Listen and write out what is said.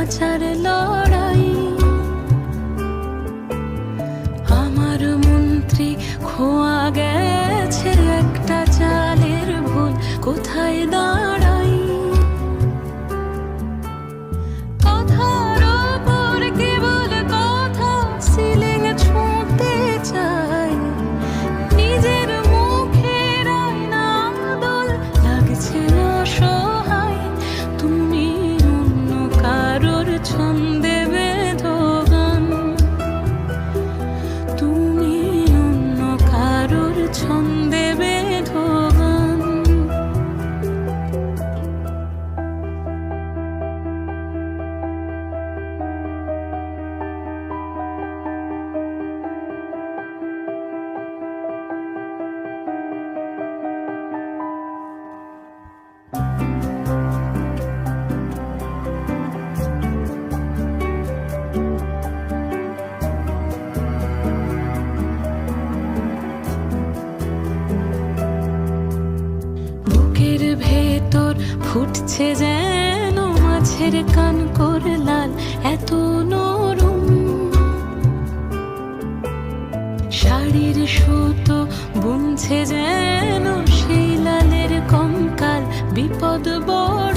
বাঁচার লড়াই। আমার মন্ত্রী খোয়া গেছে একটা চালের ভুল, কোথায় দাঁড়াই? কথার ওপর কেবল কথা, সিলিং ছুঁতে চাই। নিজের মুখের আয়না দোল লাগছে অসহায়। তুমি অন্য কারোর ছন্দে বেঁধো গান, তুমি অন্য কারোর ছন্দে বেঁধো গান। বুকের ভেতর ফুটছে যেন মাছের কানকর লাল, এত নরম। শাড়ির সুতো বুনছে যেন সেই লালের কঙ্কাল, বিপদ বড়।